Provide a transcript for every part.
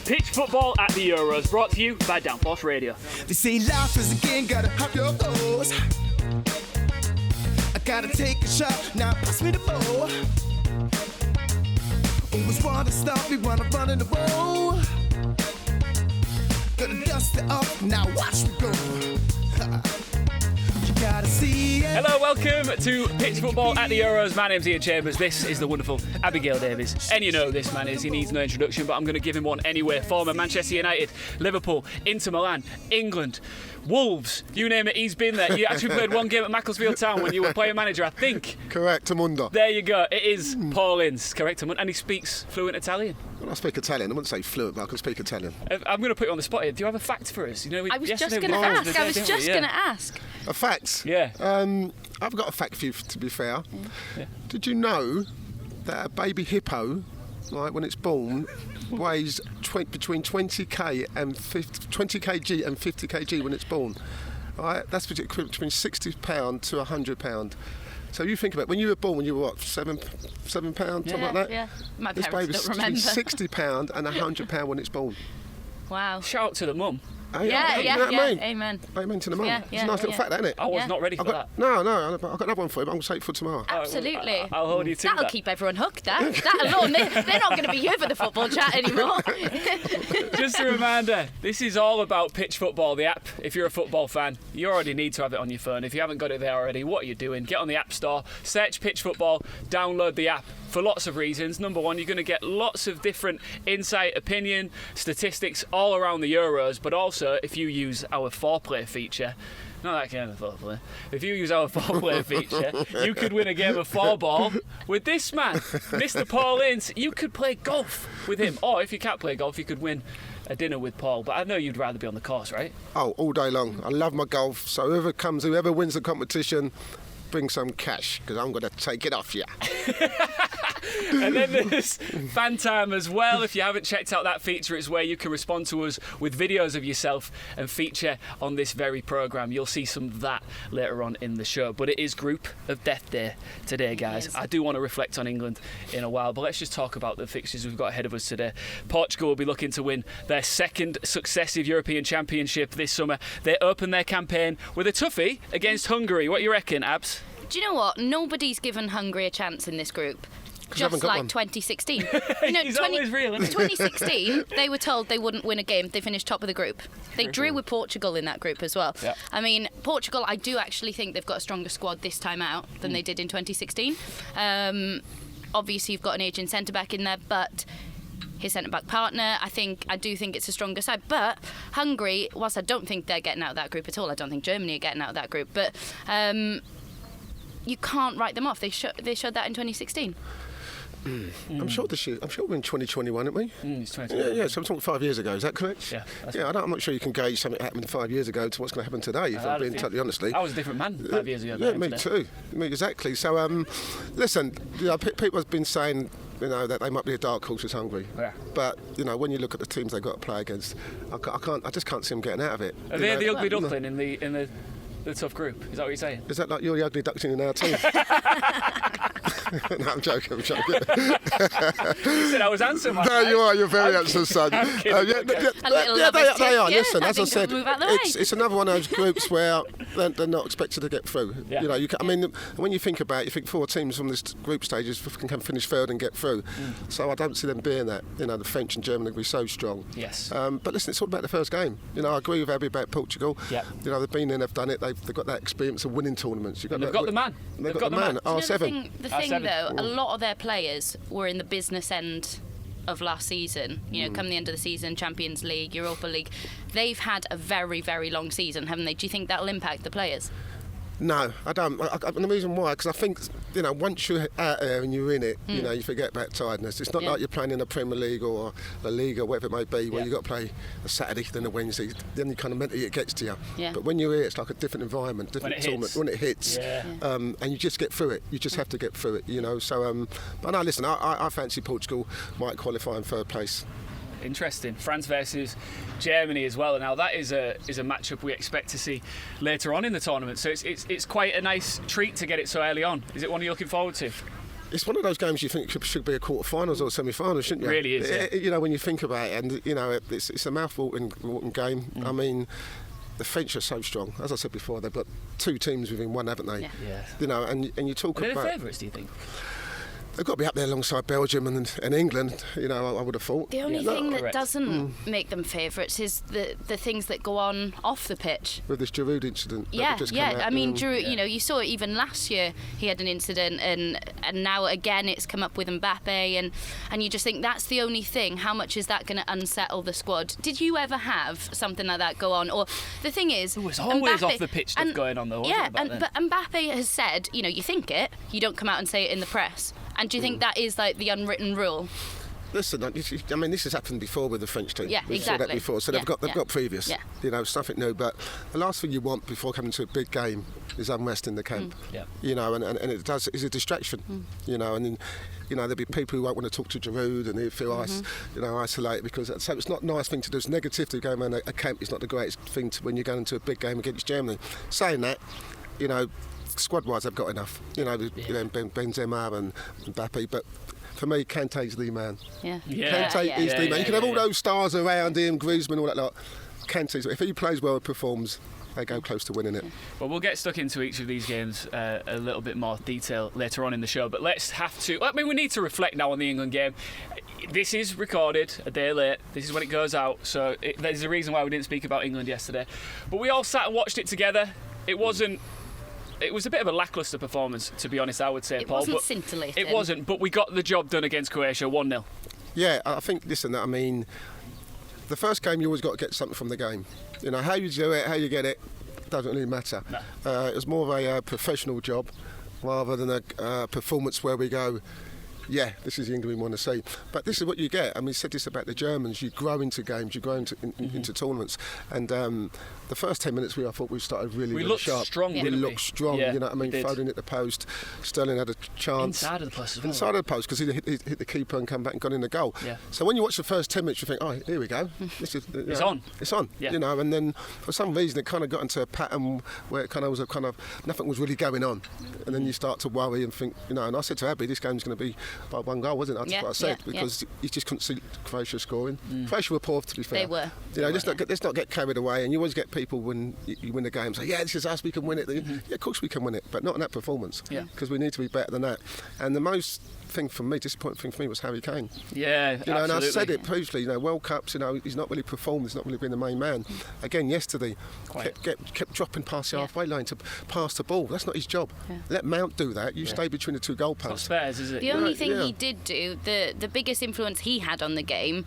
Pitch Football at the Euros, brought to you by Downforce Radio. They say life is a game, gotta have your goals. I gotta take a shot, now pass me the ball. Always wanna stop me, wanna run in the ball. Gotta dust it off, now watch me go. You gotta see it. Hello, welcome to Pitch Football at the Euros. My name's Iain Chambers. This is the wonderful Abigail Davies. And you know who this man is, he needs no introduction, but I'm going to give him one anyway. Former Manchester United, Liverpool, Inter Milan, England, Wolves, you name it, he's been there. You actually played one game at Macclesfield Town when you were player manager, I think. Correct, Amunda. There you go, it is Paul Ince, correct, and he speaks fluent Italian. Well, I speak Italian. I wouldn't say fluent, but I can speak Italian. I'm going to put you on the spot here. Do you have a fact for us? You know, I was just going to ask. A fact? Yeah. I've got a fact for you, to be fair. Yeah. Did you know that a baby hippo, like when it's born, weighs between 20 kg and 50 kg when it's born? Right? That's between £60 to £100. So you think about it, when you were born, when you were what, £7, something like that? Yeah, my this parents don't remember. Between £60 and £100 when it's born. Wow. Shout out to the mum. Yeah, you know what I mean? Amen. Amen to the mum. Yeah, It's a nice little fact, isn't it? I was not ready for that. No, I've got another one for you, but I'm going to save it for tomorrow. Absolutely. I'll hold you to That'll that. keep everyone hooked, that alone. They're not going to be here for the football chat anymore. Just a reminder, this is all about Pitch Football, the app. If you're a football fan, you already need to have it on your phone. If you haven't got it there already, what are you doing? Get on the Appstore, search Pitch Football, download the app for lots of reasons. Number one, you're going to get lots of different insight, opinion, statistics all around the Euros, but also if you use our foreplay feature, not that kind of foreplay, if you use our foreplay feature, you could win a game of four-ball with this man, Mr. Paul Ince. You could play golf with him, or if you can't play golf, you could win a dinner with Paul, but I know you'd rather be on the course, right? Oh, all day long. I love my golf, so whoever wins the competition, bring some cash, because I'm going to take it off you. And then there's fan time as well. If you haven't checked out that feature, it's where you can respond to us with videos of yourself and feature on this very programme. You'll see some of that later on in the show. But it is Group of Death Day today, guys. Yes. I do want to reflect on England in a while, but let's just talk about the fixtures we've got ahead of us today. Portugal will be looking to win their second successive European Championship this summer. They open their campaign with a toughie against Hungary. What do you reckon, Abs? Do you know what? Nobody's given Hungary a chance in this group. Just got like one. 2016. He's always real, isn't he? 2016, they were told they wouldn't win a game. They finished top of the group. They drew with Portugal in that group as well. Yeah. I mean, Portugal, I do actually think they've got a stronger squad this time out than they did in 2016. Obviously, you've got an aging centre-back in there, but his centre-back partner, I do think it's a stronger side. But Hungary, whilst I don't think they're getting out of that group at all, I don't think Germany are getting out of that group, but you can't write them off. They showed that in 2016. I'm sure we're in 2021, aren't we? It's 2021. Yeah, so I'm talking 5 years ago, is that correct? Yeah. I'm not sure you can gauge something happening 5 years ago to what's going to happen today, if I'm being totally honest. I was a different man 5 years ago. Yeah, me too. Exactly. So, listen, people have been saying, that they might be a dark horse with Hungary. Yeah. But, when you look at the teams they've got to play against, I just can't see them getting out of it. Are they the ugly duckling in the tough group? Is that what you're saying? Is that like you're the ugly duckling in our team? No, I'm joking. You said I was handsome. No, you are. You're very handsome, son. I'm kidding. They are. Listen, as I said, move out the way. it's another one of those groups where they're not expected to get through. Yeah. When you think about it, you think 4 teams from this group stages can finish third and get through. So I don't see them being that. The French and Germany will be so strong. Yes. But listen, it's all about the first game. I agree with Abby about Portugal. Yeah. They've been in, they've done it. They've got that experience of winning tournaments. They've got the man. They've got the man. R7. The thing though, a lot of their players were in the business end of last season. Come the end of the season, Champions League, Europa League, they've had a very, very long season, haven't they? Do you think that'll impact the players? No, I don't. And the reason why, because I think, once you're out there and you're in it, you forget about tiredness. It's not like you're playing in the Premier League or La Liga, whatever it may be, where you've got to play a Saturday, then a Wednesday, then you kind of mentally it gets to you. Yeah. But when you're here, it's like a different environment, different tournament. When it hits, and you just get through it. You just have to get through it, So, but no, listen, I fancy Portugal might qualify in third place. Interesting. France versus Germany as well. Now that is a matchup we expect to see later on in the tournament. So it's quite a nice treat to get it so early on. Is it one you're looking forward to? It's one of those games you think should be a quarter-finals or semi-finals, shouldn't you? It really is, yeah. You know, when you think about it, and, you know, it's a mouth-watering game. I mean, the French are so strong. As I said before, they've got 2 teams within one, haven't they? Yeah. You know, and you talk Are they about... the favourites, do you think? They've got to be up there alongside Belgium and England, you know, I would have thought. The only thing that correct. doesn't make them favourites is the things that go on off the pitch. With this Giroud incident. that just come out, I mean, you know. Giroud, you know, you saw it even last year. He had an incident, and now again it's come up with Mbappe, and you just think that's the only thing. How much is that going to unsettle the squad? Did you ever have something like that go on? Or the thing is, There was always Mbappe- off the pitch stuff going on, though. Wasn't Yeah, it, back then? but Mbappe has said, you know, you think it, you don't come out and say it in the press. And do you think that is like the unwritten rule? Listen, I mean, this has happened before with the French team. Yeah, We've seen that exactly. before, so Yeah, they've got previous. Yeah. You know, it's nothing new. But the last thing you want before coming to a big game is unrest in the camp. Yeah. You know, and it does is a distraction. You know, and then, you know, there'll be people who won't want to talk to Giroud, and they feel isolated because so it's not a nice thing to do. It's negative to go around a camp. It's not the greatest thing when you're going to a big game against Germany. Saying that, you know, squad-wise, they've got enough. You know, Benzema and Mbappe, but for me, Kante's the man. Yeah. Kante is the man. You can have all those stars around him, Griezmann, all that lot. Kante's, if he plays well and performs, they go close to winning it. Well, we'll get stuck into each of these games a little bit more detail later on in the show, but we need to reflect now on the England game. This is recorded a day late. This is when it goes out, so there's a reason why we didn't speak about England yesterday. But we all sat and watched it together. It was a bit of a lacklustre performance, to be honest, I would say, It Paul. wasn't but scintillating. It wasn't, but we got the job done against Croatia 1-0. Yeah, I think, listen, I mean, the first game you always got to get something from the game. You know, how you do it, how you get it, doesn't really matter. No. It was more of a professional job rather than a performance where we go, yeah, this is the England we want to see. But this is what you get. I mean, we said this about the Germans. You grow into games, you grow into tournaments. And the first 10 minutes, I thought we started really looked sharp. strong, We didn't we? looked strong, Yeah, you know what I mean? we did. Foden at the post. Sterling had a chance. Inside of the post as well. Inside of the post, because he hit the keeper and come back and got in the goal. Yeah. So when you watch the first 10 minutes, you think, oh, here we go. This is, It's on. It's on. Yeah. You know, and then for some reason it kind of got into a pattern where it kind of nothing was really going on. And then you start to worry and think, you know, and I said to Abby, this game's going to be by one goal, wasn't it? That's what I said, because you just couldn't see Croatia scoring. Croatia were poor, to be fair. They were. You know, let's not get carried away. And you always get people when you win the game say, yeah, this is us, we can win it. Yeah, of course we can win it, but not in that performance. Yeah. Because we need to be better than that. And the most disappointing thing for me was Harry Kane. Yeah, You know, absolutely. and I said it previously, you know, World Cups, you know, he's not really performed, he's not really been the main man. Again, yesterday, kept dropping past the halfway line to pass the ball. That's not his job. Let Mount do that. You stay between the two It's not goalposts. spares, is it? The only thing yeah. he did do, the biggest influence he had on the game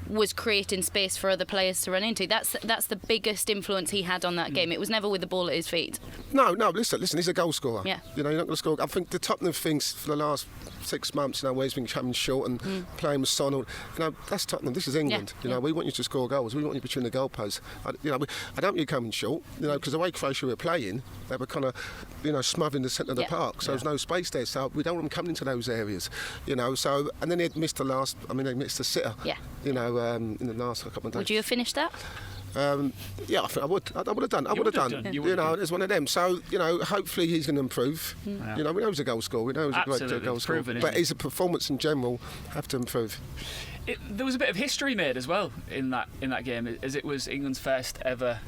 was creating space for other players to run into. That's the biggest influence he had on that game. It was never with the ball at his feet. No, listen, he's a goal scorer. Yeah. You know, you're not going to score. I think the Tottenham things for the last 6 months, you know, where he's been coming short and playing with Son, you know, that's Tottenham. This is England. Yeah, You know, yeah. we want you to score goals. We want you between the goalposts. I don't want you coming short, you know, because the way Croatia were playing, they were kind of, you know, smothered in the centre of the Yeah. park. So there's no space there. So we don't want them coming into those areas, you know. So, and then they missed they missed the sitter. Yeah. You know, in the last couple of days. Would you have finished that? Yeah, I think I would. I would have done. You would have done. You would You know, have. it's one of them. So, you know, hopefully he's going to improve. You know, we know he's a goal scorer. We know he's a great Absolutely, goal it's scorer. proven, But isn't it? his performance in general have to improve. There was a bit of history made as well in that game, as it was England's first ever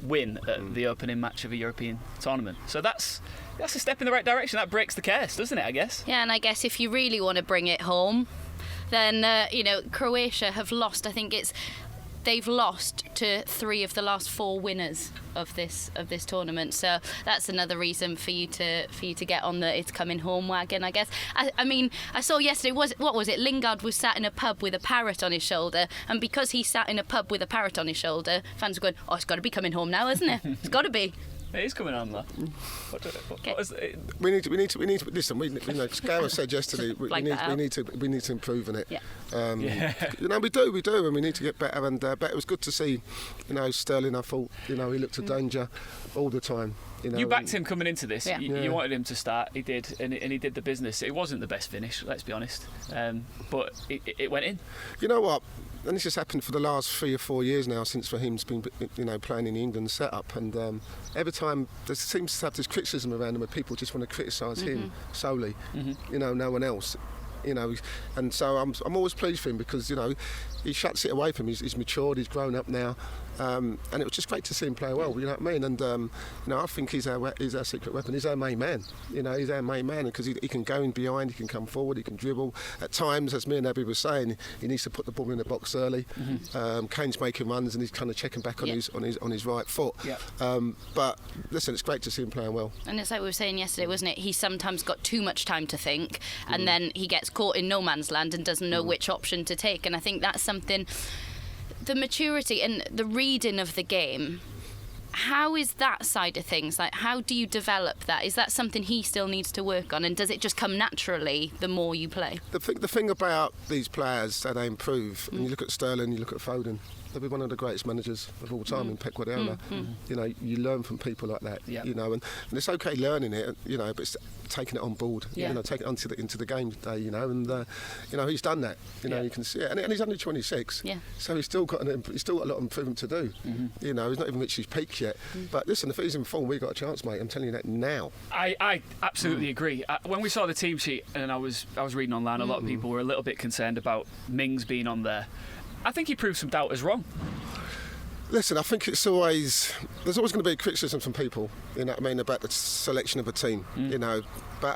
win at the opening match of a European tournament. So that's a step in the right direction. That breaks the curse, doesn't it, I guess? Yeah, and I guess if you really want to bring it home, then you know, Croatia have lost. I think they've lost to 3 of the last 4 winners of this tournament. So that's another reason for you to get on the it's coming home wagon, I guess. I mean, I saw yesterday, what was it? Lingard was sat in a pub with a parrot on his shoulder, and because he sat in a pub with a parrot on his shoulder, fans were going, oh, it's got to be coming home now, isn't it? It's got to be. It is coming on, though. What is it? We need to listen. You know, Gareth said yesterday we Flag need that out. we need to improve in it. Yeah. You know, we do, and we need to get better. And but it was good to see, you know, Sterling. I thought, you know, he looked a danger all the time. You know, You backed him coming into this. Yeah. You wanted him to start. He did, and he did the business. It wasn't the best finish, let's be honest, but it went in. You know what? and this has happened for the last 3 or 4 years now since Raheem's been, playing in the England setup. And every time there seems to have this criticism around him where people just want to criticise him solely, no one else. And so I'm always pleased for him because he shuts it away from him. He's matured, he's grown up now, and it was just great to see him play well. You know what I mean? And I think he's our secret weapon. He's our main man. He's our main man because he can go in behind, he can come forward, he can dribble. At times, as me and Abby were saying, he needs to put the ball in the box early. Kane's making runs and he's kind of checking back on his right foot. But listen, it's great to see him playing well. And it's like we were saying yesterday, wasn't it? He's sometimes got too much time to think, and then he gets caught in no man's land and doesn't know which option to take. And I think that's something, the maturity and the reading of the game. How is that side of things? Like, how do you develop that? Is that something he still needs to work on, and does it just come naturally the more you play? The thing about these players, that they improve. When you look at Sterling, you look at Foden. They'll be one of the greatest managers of all time in Pep Guardiola. You learn from people like that. And it's okay learning it. But it's taking it on board. Taking it into the game day. And he's done that. You can see it, and he's only 26. So he's still got a lot of improvement to do. He's not even reached his peak yet. But listen, if he's in form, we've got a chance, mate. I'm telling you that now. I absolutely agree. When we saw the team sheet, and I was reading online, a lot of people were a little bit concerned about Mings being on there. I think he proved some doubters wrong. Listen, I think there's always going to be criticism from people, about the selection of a team, But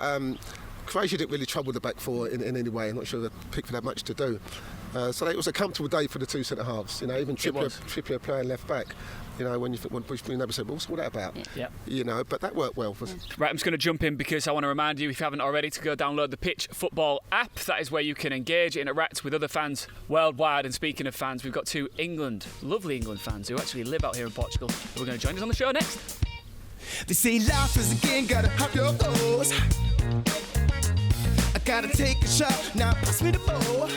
Croatia didn't really trouble the back four in any way. I'm not sure that Pickford had much to do. So it was a comfortable day for the two centre halves. Even Trippier playing left back. When you never say, well, what's all that about? But that worked well for us. Right, I'm just going to jump in because I want to remind you, if you haven't already, to go download the Pitch Football app. That is where you can engage, interact with other fans worldwide. And speaking of fans, we've got two lovely England fans who actually live out here in Portugal, who are going to join us on the show next. They say life is a game, gotta have your goals. I gotta take a shot, now pass me the ball.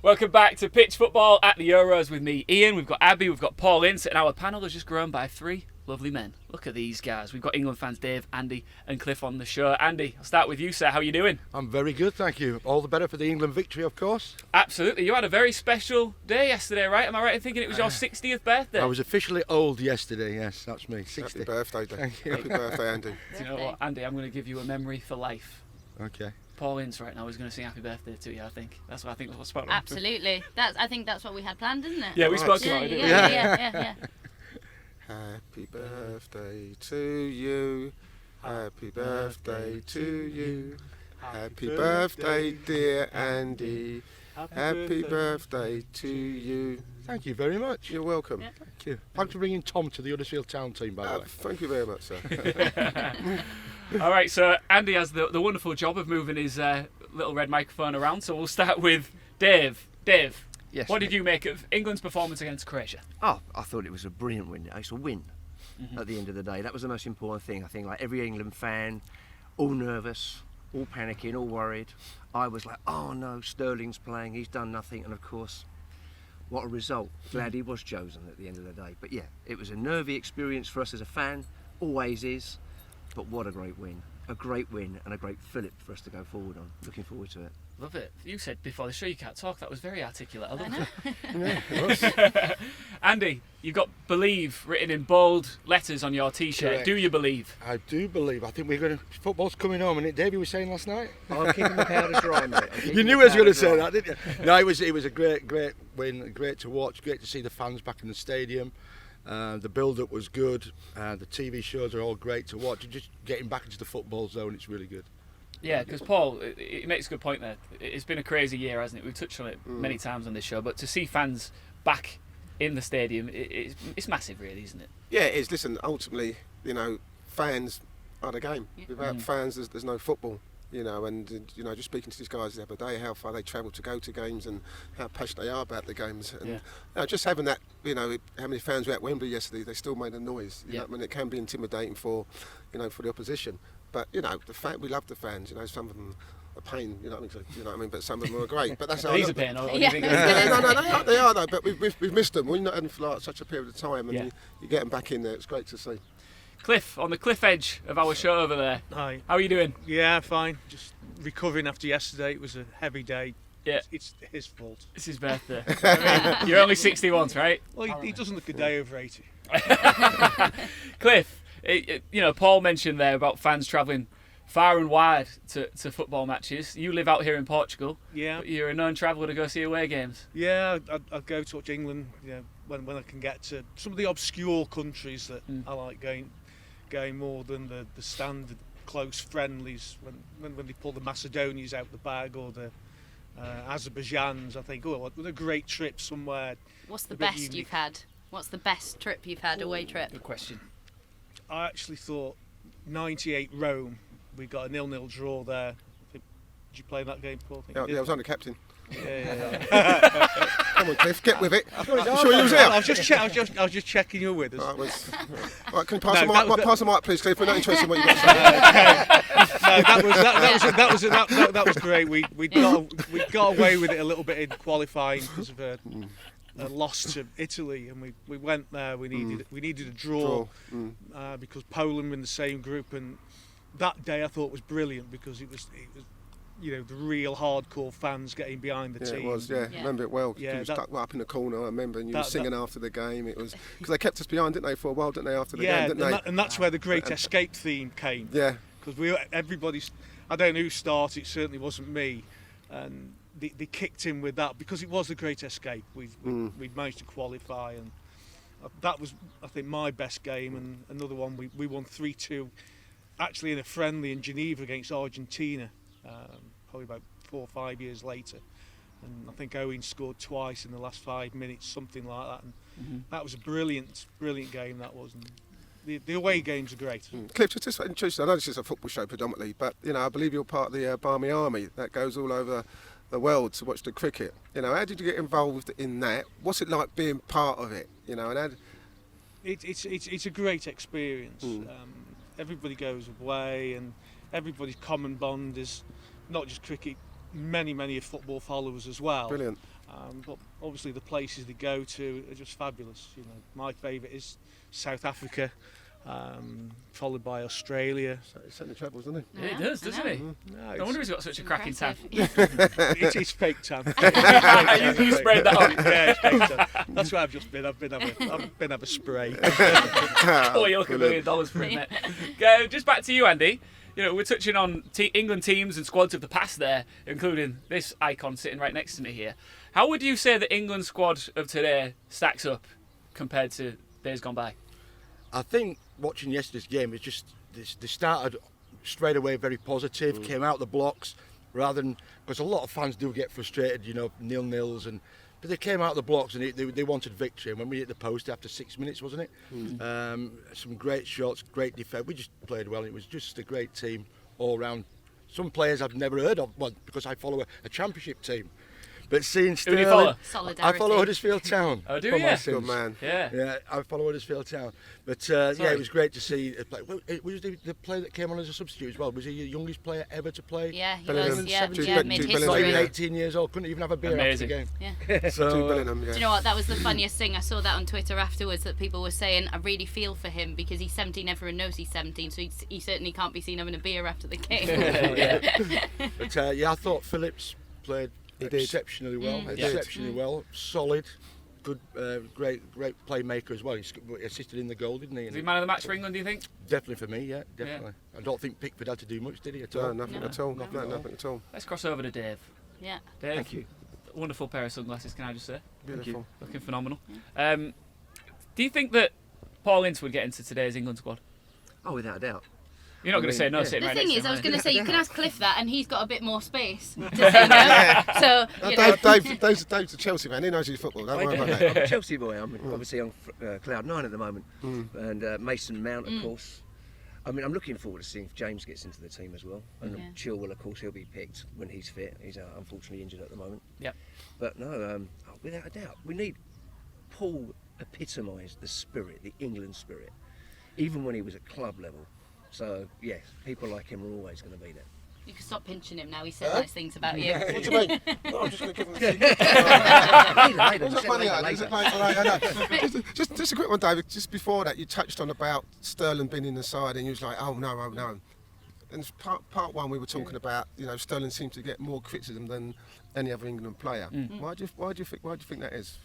Welcome back to Pitch Football at the Euros with me, Iain. We've got Abby, we've got Paul Ince, and our panel has just grown by 3 lovely men. Look at these guys. We've got England fans Dave, Andy and Cliff on the show. Andy, I'll start with you, sir. How are you doing? I'm very good, thank you. All the better for the England victory, of course. Absolutely. You had a very special day yesterday, right? Am I right in thinking it was your 60th birthday? I was officially old yesterday, yes, that's me, 60. Happy birthday, Dave. Thank you. Happy birthday, Andy. Do you know what, Andy? I'm going to give you a memory for life. Okay. Paul Ince right now is going to sing happy birthday to you, I think. That's what I think was spot on. Absolutely. I think that's what we had planned, isn't it? Yeah, we spoke about it, didn't we? Yeah. Happy birthday to you. Happy birthday to you. Happy birthday, dear Andy. Happy birthday to you. Thank you very much. You're welcome. Yeah. Thank you. Thanks for bringing Tom to the Huddersfield Town team, by the way. Thank you very much, sir. All right, so Andy has the wonderful job of moving his little red microphone around, so we'll start with Dave. Dave, yes, what did you make of England's performance against Croatia? Oh, I thought it was a brilliant win. It's a win at the end of the day. That was the most important thing. I think, like every England fan, all nervous, all panicking, all worried. I was like, oh no, Sterling's playing, he's done nothing, and of course, what a result. Glad he was chosen at the end of the day. But yeah, it was a nervy experience for us as a fan, always is. But what a great win. A great win and a great fillip for us to go forward on. Looking forward to it. Love it. You said before the show you can't talk. That was very articulate. I love I it. Andy, you've got believe written in bold letters on your t-shirt. Correct. Do you believe? I do believe. I think football's coming home, and Davey was saying last night. I'm keeping the powder dry, mate. You knew I was going to say that, didn't you? No, it was a great win. Great to watch. Great to see the fans back in the stadium. The build-up was good. The TV shows are all great to watch. Just getting back into the football zone, it's really good. Yeah, because Paul, it makes a good point there. It's been a crazy year, hasn't it? We've touched on it many times on this show, but to see fans back in the stadium, it's massive, really, isn't it? Yeah, it is. Listen, ultimately, fans are the game. Without fans, there's no football. And just speaking to these guys the other day, how far they travel to go to games and how passionate they are about the games. And just having that, how many fans were at Wembley yesterday, they still made a noise. I mean, it can be intimidating for the opposition. But we love the fans. Some of them are pain. You know what I mean? But some of them are great. But that's how He's a pain. Or what do you think? No, they are though. But we've missed them. We've not had them for such a period of time, and you get them back in there. It's great to see. Cliff, on the cliff edge of our show over there. Hi. How are you doing? Yeah, fine. Just recovering after yesterday. It was a heavy day. Yeah. It's his fault. It's his birthday. You're only 60 once, right? Well, he doesn't look a day over 80. Cliff, Paul mentioned there about fans travelling far and wide to football matches. You live out here in Portugal. Yeah. But you're a known traveller to go see away games. Yeah, I'd go to watch England. When I can get to some of the obscure countries that I like going more than the standard close friendlies. When they pull the Macedonians out the bag or the Azerbaijans, I think, what a great trip somewhere. What's the best you've had? What's the best trip you've had, away trip? Good question. I actually thought 98 Rome, we got a 0-0 draw there. Did you play that game, Paul? Yeah, I was under captain. Yeah. Come on, Cliff, get with it. You sure you was here? I was just checking you were with us. Right, can you pass the mic, please, Cliff? We're not interested in what you've got to say. That was great. We got away with it a little bit in qualifying because of a loss to Italy, and we went there. We needed a draw. Because Poland were in the same group, and that day I thought was brilliant because it was the real hardcore fans getting behind the team. It was, I remember it well. Yeah, you were stuck right up in the corner, I remember, and you were singing after the game. It was because they kept us behind, didn't they, for a while, didn't they, after the game, didn't they? And that's where the Great Escape theme came. Yeah. Because everybody's, I don't know who started, it certainly wasn't me, and they kicked in with that because it was the Great Escape. We'd managed to qualify, and that was, I think, my best game. And another one, we won 3-2, actually in a friendly in Geneva against Argentina. Probably about 4 or 5 years later, and I think Owen scored twice in the last 5 minutes, something like that, and that was a brilliant game that was. And the away games are great. Cliff, just interesting, I know this is a football show predominantly, but I believe you're part of the Barmy Army that goes all over the world to watch the cricket. How did you get involved in that? What's it like being part of it? And it's a great experience. Everybody goes away, and everybody's common bond is not just cricket, many of football followers as well. Brilliant. But obviously the places they go to are just fabulous. My favourite is South Africa, followed by Australia. So it certainly travels, doesn't it? Yeah, he does, doesn't he? No wonder he's got such a cracking tan. It's fake tan. You sprayed that on. Yeah, it's fake tan. That's where I've just been. I've been have a spray. Oh, you're looking $1 million for it, mate. Just back to you, Andy. We're touching on England teams and squads of the past there, including this icon sitting right next to me here. How would you say the England squad of today stacks up compared to days gone by? I think watching yesterday's game, it's just they started straight away very positive, came out the blocks rather than, because a lot of fans do get frustrated, 0-0s, but they came out the blocks and they wanted victory. And when we hit the post after 6 minutes, wasn't it? Some great shots, great defence. We just played well. It was just a great team all round. Some players I've never heard of, well, because I follow a championship team. But seeing Sterling, Who do you follow? I follow Huddersfield Town. Oh, do you? Good man. Yeah. I follow Huddersfield Town. But it was great to see. Was the player that came on as a substitute as well? Was he the youngest player ever to play? Yeah, he Bellingham. was. Yeah, Jude made Bellingham. Not even history. 18 years old, couldn't even have a beer Amazing. after the game. Yeah. So, Jude Bellingham, Do you know what? That was the funniest thing. I saw that on Twitter afterwards, that people were saying, I really feel for him because he's 17. Everyone knows he's 17, so he certainly can't be seen having a beer after the game. But I thought Phillips played exceptionally well. Exceptionally well. Solid. Good, great playmaker as well. He assisted in the goal, didn't he? Is he man of the match for England, do you think? Definitely for me, yeah, definitely. I don't think Pickford had to do much, did he, at all? No, nothing at all. Nothing at all. Let's cross over to Dave. Yeah. Dave, Thank you. Wonderful pair of sunglasses, can I just say? Beautiful. Looking phenomenal. Do you think that Paul Ince would get into today's England squad? Oh, without a doubt. You're not going to say no, sitting The right thing next is, to I him, was are going you? to say, you can ask Cliff that, and he's got a bit more space to say no. So, Dave's a Chelsea man. He knows his football. Don't worry about that. I'm a Chelsea boy. I'm obviously on cloud 9 at the moment, and Mason Mount, of course. I mean, I'm looking forward to seeing if James gets into the team as well. And Chilwell, of course, he'll be picked when he's fit. He's unfortunately injured at the moment. Yep. But no, without a doubt, we need. Paul epitomised the spirit, the England spirit, even when he was at club level. So yes, people like him are always going to be there. You can stop pinching him now. He said nice things about you. What do you mean? Oh, I'm just going to give him the Just a quick one, David. Just before that, you touched on about Sterling being in the side, and you was like, oh no. And part one, we were talking about, Sterling seems to get more criticism than any other England player. Why do you think that is?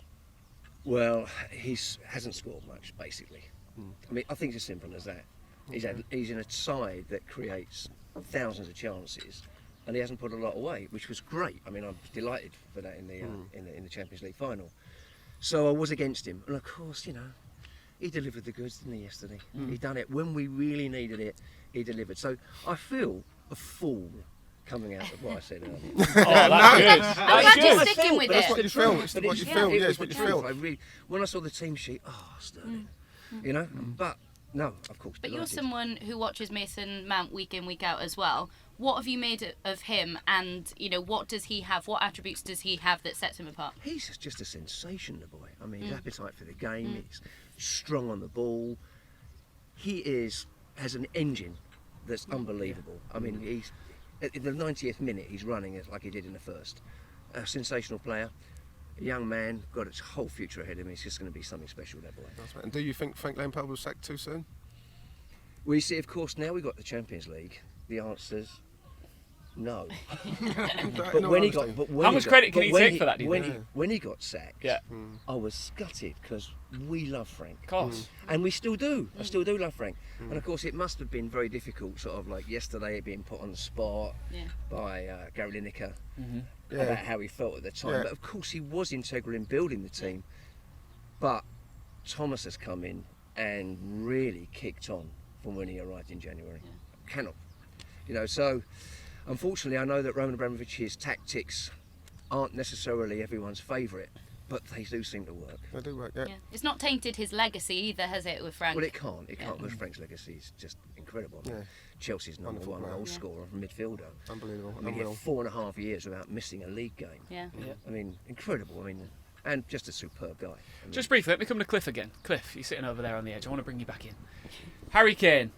Well, he hasn't scored much, basically. I mean, I think it's as simple as that. He's in a side that creates thousands of chances, and he hasn't put a lot away, which was great. I mean, I was delighted for that in the Champions League final. So I was against him, and of course, he delivered the goods, didn't he, yesterday? He done it when we really needed it. He delivered. So I feel a fool coming out of what I said earlier. Oh, that's good. I'm glad you're sticking with That's it. what you feel. It's what you feel. Yeah, it's what you feel. When I saw the team sheet, Sterling, but no, of course. But you're delighted. someone who watches Mason Mount week in, week out as well. What have you made of him, and what does he have? What attributes does he have that sets him apart? He's just a sensation, the boy. I mean, his appetite for the game. He's strong on the ball. He has an engine that's unbelievable. I mean, he's in the 90th minute, he's running it like he did in the first. A sensational player. A young man, got his whole future ahead of him. He's just going to be something special, that boy. That's right. And do you think Frank Lampard was sacked too soon? We see, of course, now we've got the Champions League. The answer's no. But when he got, How much credit can he take for that, do you think? When he got sacked, Yeah. I was gutted because we love Frank. Of course. And we still do. I still do love Frank. And of course, it must have been very difficult, sort of like yesterday, being put on the spot by Gary Lineker about how he felt at the time. Yeah. But of course, he was integral in building the team. But Thomas has come in and really kicked on from when he arrived in January. Cannot. So unfortunately, I know that Roman Abramovich's tactics aren't necessarily everyone's favourite, but they do seem to work. They do work, yeah. It's not tainted his legacy either, has it, with Frank? Well, it can't. Because Frank's legacy is just incredible. I mean, Chelsea's number Wonderful one player. goal scorer from midfielder. Unbelievable. I mean, he had 4.5 years without missing a league game. Yeah. I mean, incredible. I mean, and just a superb guy. I mean, Just briefly, let me come to Cliff again. Cliff, you're sitting over there on the edge. I want to bring you back in. Harry Kane,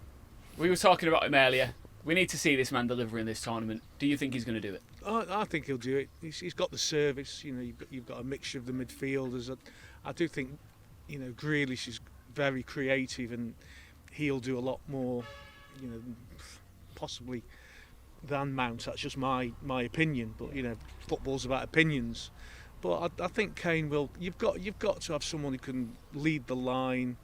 we were talking about him earlier. We need to see this man deliver in this tournament. Do you think he's going to do it? I think he'll do it. He's got the service. You've got a mixture of the midfielders. I do think, Grealish is very creative, and he'll do a lot more, possibly than Mount. That's just my opinion. But football's about opinions. But I think Kane will. You've got to have someone who can lead the line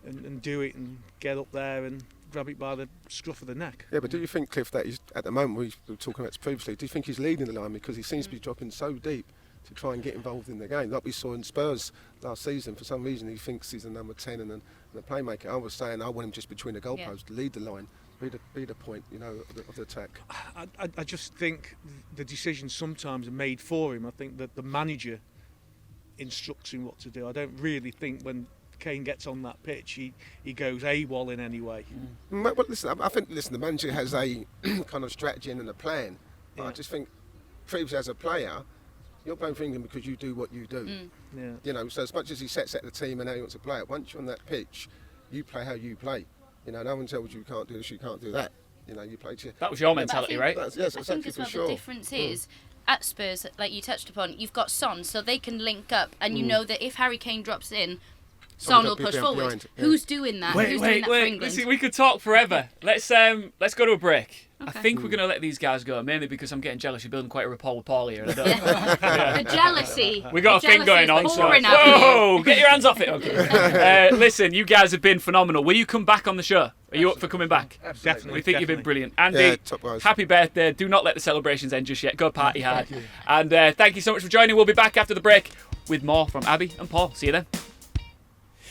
and do it and get up there and grab it by the scruff of the neck. Yeah, but do you think, Cliff, that he's, at the moment, we were talking about this previously, do you think he's leading the line because he seems to be dropping so deep to try and get involved in the game? Like we saw in Spurs last season, for some reason he thinks he's a number 10 and a playmaker. I was saying I want him just between the goalposts to lead the line, be the point, of the attack. I just think the decisions sometimes are made for him. I think that the manager instructs him what to do. I don't really think when Kane gets on that pitch, he goes AWOL in any way. Well, listen, I think the manager has a kind of strategy and a plan. But I just think, previously as a player, you're playing for England because you do what you do. So as much as he sets out the team and how he wants to play it, once you're on that pitch, you play how you play. No one tells you can't do this, you can't do that. You play to... That was your mentality, right? Yes, I exactly, think as well for sure. the difference is, at Spurs, like you touched upon, you've got Son, so they can link up, and you know that if Harry Kane drops in, Son will push forward. behind, Who's doing that? Wait, Who's doing that for England? Listen, we could talk forever. Let's go to a break. I Okay. think we're going to let these guys go, mainly because I'm getting jealous. You're building quite a rapport with Paul here. And I don't, The jealousy. we got a The thing going on. jealousy is So, pouring out of you. whoa, get your hands off it. Okay. Listen, you guys have been phenomenal. Will you come back on the show? Are you up for coming back? Definitely. We think you've been brilliant. Andy, Yeah, top guys. happy birthday. Do not let the celebrations end just yet. Go party hard. And thank you so much for joining. We'll be back after the break with more from Abby and Paul. See you then.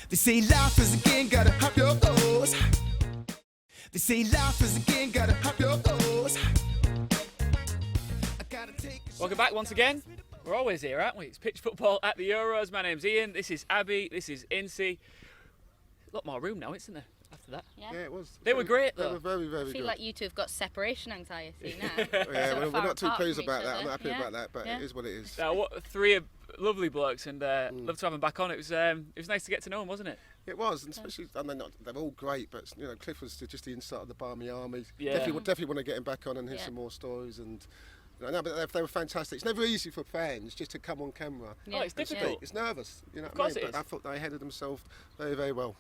They say life is a game, gotta have your goals. They say life is a game, gotta have your goals. I gotta take a Welcome back once again. We're always here, aren't we? It's Pitch Football at the Euros. My name's Iain. This is Abby. This is Ince. A lot more room now, isn't there? After that. Yeah. Yeah, it was. They were great, They though. were very, very I feel good. like you two have got separation anxiety now. Yeah, Sort of we're far not too apart pleased from about each that. I'm other. not happy Yeah. about that, but Yeah. it is what it is. Now, what three lovely blokes, and love to have them back on. It was nice to get to know them, wasn't it? It was, and especially, I mean, they're all great, but Cliff was just the insight of the Barmy Army. Yeah. Definitely want to get him back on and hear some more stories. And no, but they were fantastic. It's never easy for fans just to come on camera. Oh, it's difficult. It's nervous, you know. Of course what I mean? it But is. I thought they handled themselves very, very well.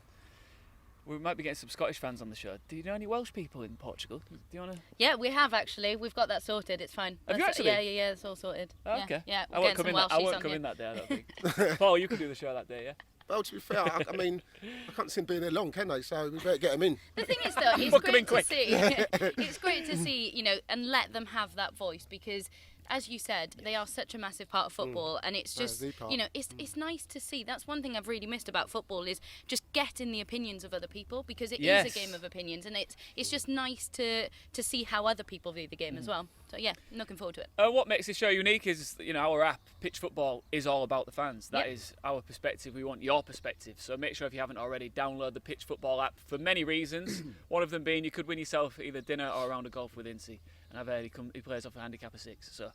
We might be getting some Scottish fans on the show. Do you know any Welsh people in Portugal? Do you want to? Yeah, we have actually. We've got that sorted. It's fine. Have you That's- actually? Yeah, it's all sorted. Oh, okay. Yeah, I we're won't getting come in. some I Welshies won't on come here. in that day. I don't think. Paul, you could do the show that day, yeah. Well, to be fair, I mean, I can't see them being there long, can they? So we better get them in. The thing is, though, it's Book 'em in great to quick. see. It's great to see, and let them have that voice because, as you said, they are such a massive part of football, and it's just, the part. it's nice to see. That's one thing I've really missed about football is just getting the opinions of other people because it is Yes. a game of opinions, and it's just nice to see how other people view the game as well. So yeah, I'm looking forward to it. What makes this show unique is, our app, Pitch Football, is all about the fans. That Yep. is our perspective. We want your perspective. So make sure if you haven't already, download the Pitch Football app for many reasons. One of them being you could win yourself either dinner or a round of golf with Ince. And I've heard he plays off a handicap of 6. So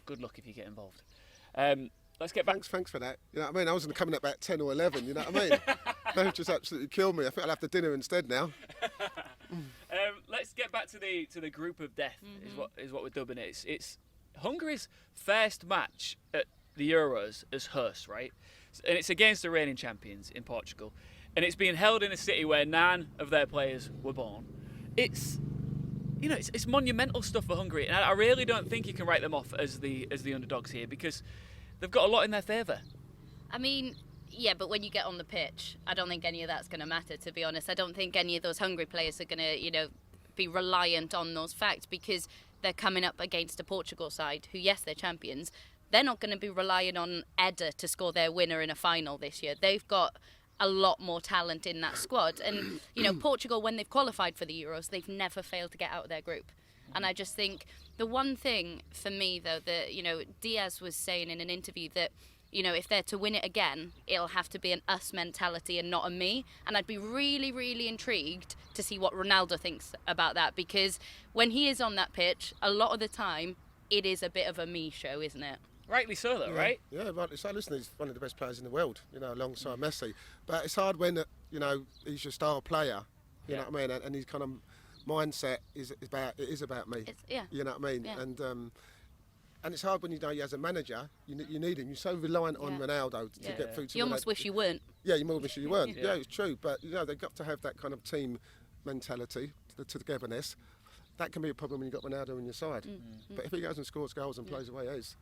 good luck if you get involved. Let's get back. Thanks for that. You know what I mean? I was coming up about 10 or 11, you know what I mean? They've just absolutely killed me. I think I'll have the dinner instead now. Let's get back to the group of death. Is what we're dubbing it. It's Hungary's first match at the Euros as hosts, right? And it's against the reigning champions in Portugal, and it's being held in a city where 9 of their players were born. It's monumental stuff for Hungary, and I really don't think you can write them off as the underdogs here because they've got a lot in their favour. I mean, yeah, but when you get on the pitch, I don't think any of that's going to matter, to be honest. I don't think any of those Hungary players are going to, be reliant on those facts because they're coming up against a Portugal side who, yes, they're champions. They're not going to be relying on Eder to score their winner in a final this year. They've got a lot more talent in that squad. And, Portugal, when they've qualified for the Euros, they've never failed to get out of their group. And I just think the one thing for me, though, that, Diaz was saying in an interview that, if they're to win it again, it'll have to be an us mentality and not a me. And I'd be really, really intrigued to see what Ronaldo thinks about that because when he is on that pitch, a lot of the time, it is a bit of a me show, isn't it? Rightly so, though, right? Yeah, rightly so. Listen, he's one of the best players in the world, alongside Messi. But it's hard when, he's your star player, you know what I mean? And his kind of mindset is about me. You know what I mean? Yeah. And it's hard when as a manager, you need him. You're so reliant on Ronaldo to get through to You almost wish you weren't. Yeah, you almost wish you weren't. Yeah, it's true. But, they've got to have that kind of team mentality, the togetherness. That can be a problem when you've got Ronaldo on your side. But if he goes and scores goals and plays the way he is,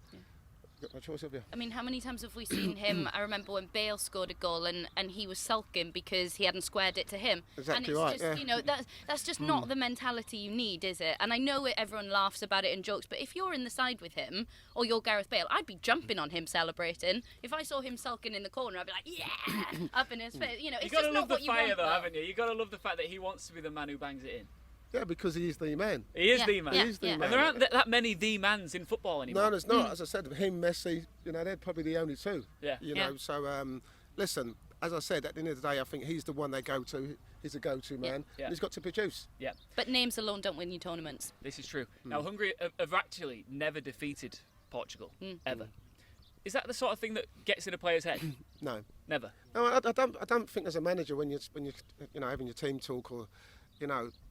you've got no choice, have you? I mean, how many times have we seen him? I remember when Bale scored a goal and he was sulking because he hadn't squared it to him. Exactly and right, it's just, that's just not the mentality you need, is it? And I know everyone laughs about it and jokes, but if you're in the side with him or you're Gareth Bale, I'd be jumping on him celebrating. If I saw him sulking in the corner, I'd be like, yeah, up in his face. You it's got to just love not the what you fire, want. though, haven't you? You got to love the fact that he wants to be the man who bangs it in. Yeah, because he is the man. He is Yeah, the man. yeah, He is the yeah. man. And there aren't that many the mans in football anymore. No, there's not. As I said, him, Messi, they're probably the only two. Yeah. Yeah. So, listen, as I said, at the end of the day, I think he's the one they go to. He's a go-to man. Yeah. And he's got to produce. Yeah, But names alone don't win you tournaments. this is true. Now, Hungary have actually never defeated Portugal, ever. Is that the sort of thing that gets in a player's head? No. Never. No, I don't think as a manager when you're having your team talk or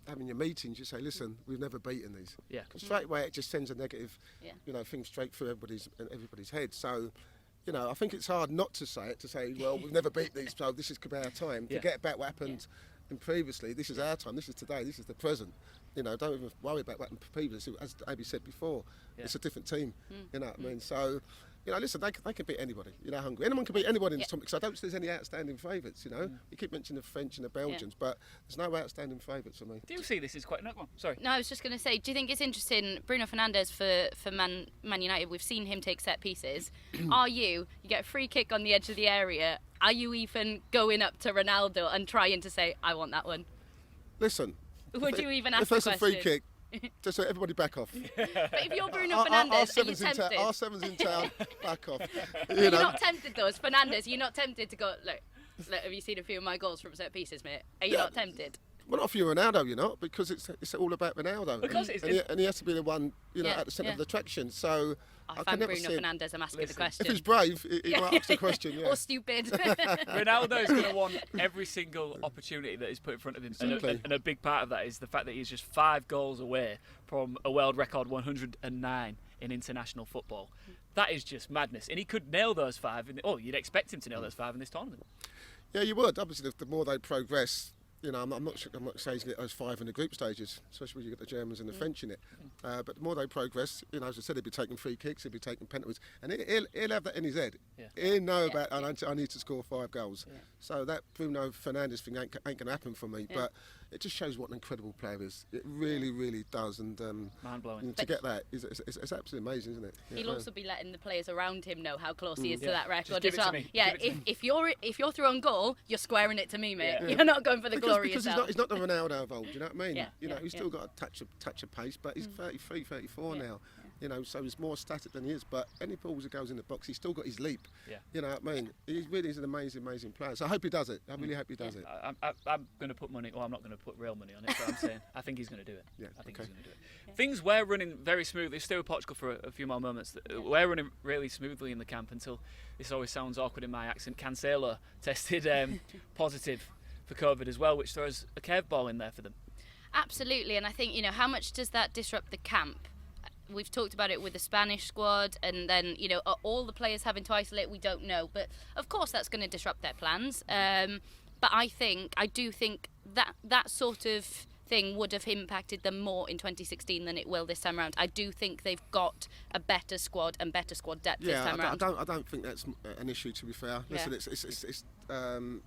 having your meetings, you say, listen, we've never beaten these. Yeah. 'Cause straight away it just sends a negative, Yeah. thing straight through everybody's head. So, I think it's hard not to say it. To say, well, we've never beat these, so this is could be our time. Yeah. Forget about what happened in previously. This is our time. This is today. This is the present. Don't even worry about what happened previously. As Abby said before, it's a different team. You know what I mean? So. Listen, they can beat anybody. Hungry. Anyone can beat anybody in this tournament because I don't think there's any outstanding favourites. You keep mentioning the French and the Belgians, but there's no outstanding favourites for me. Do you see this is quite... No, go on, sorry. No, I was just going to say, do you think it's interesting, Bruno Fernandes for Man United, we've seen him take set pieces. You get a free kick on the edge of the area, are you even going up to Ronaldo and trying to say, I want that one? Listen. Would you even ask if there's the a free question? kick, just so everybody back off. But if you're Bruno Fernandes, are you tempted? R7's in town, back off. You're not tempted though, as Fernandes, you're not tempted to go, look, have you seen a few of my goals from set pieces, mate? Are you not tempted? Well, not for you, Ronaldo, you're not, because it's all about Ronaldo. Because and he has to be the one, Yeah, at the centre of yeah. the attraction. So I can found never Bruno see him. Fernandes. I'm asking the If question. he's brave, he might ask the question. Yeah. Or stupid. Ronaldo is going to want every single opportunity that is put in front of him, Exactly. and a big part of that is the fact that he's just 5 goals away from a world record 109 in international football. That is just madness, and he could nail those 5. You'd expect him to nail those 5 in this tournament. Yeah, you would. Obviously, the more they progress, I'm not saying get those 5 in the group stages, especially when you get the Germans and the French in it. But the more they progress, as I said, he'll be taking free kicks, he'll be taking penalties, and he'll have that in his head. Yeah. He'll know about I need to score 5 goals. Yeah. So that Bruno Fernandes thing ain't going to happen for me. Yeah. But it just shows what an incredible player is. It really, really does. And mind-blowing. To get that is it's absolutely amazing, isn't it? He'll also be letting the players around him know how close he is to Yeah. that record Just give as it to well. me. Yeah, Give it to if you're through on goal, you're squaring it to me, mate. Yeah. You're not going for the glory because yourself. he's not the Ronaldo of old, you know what I mean? Yeah, He's still got a touch of pace, but he's 33, 34 now. So he's more static than he is. But any balls that goes in the box, he's still got his leap. Yeah. You know what I mean? He really is an amazing player. So I hope he does it. I really hope he does it. I'm going to put money. Well, I'm not going to put real money on it, but I'm saying I think he's going to do it. Yeah, I think okay. he's going to do it. Things were running very smoothly. Still with Portugal for a few more moments. We're running really smoothly in the camp until this always sounds awkward in my accent. Cancelo tested positive for COVID as well, which throws a curveball in there for them. Absolutely, and I think, how much does that disrupt the camp? We've talked about it with the Spanish squad, and then, are all the players having to isolate? We don't know, but of course that's going to disrupt their plans. But I do think that sort of thing would have impacted them more in 2016 than it will this time around. I do think they've got a better squad and better squad depth this time around. I don't think that's an issue, to be fair. Listen, it's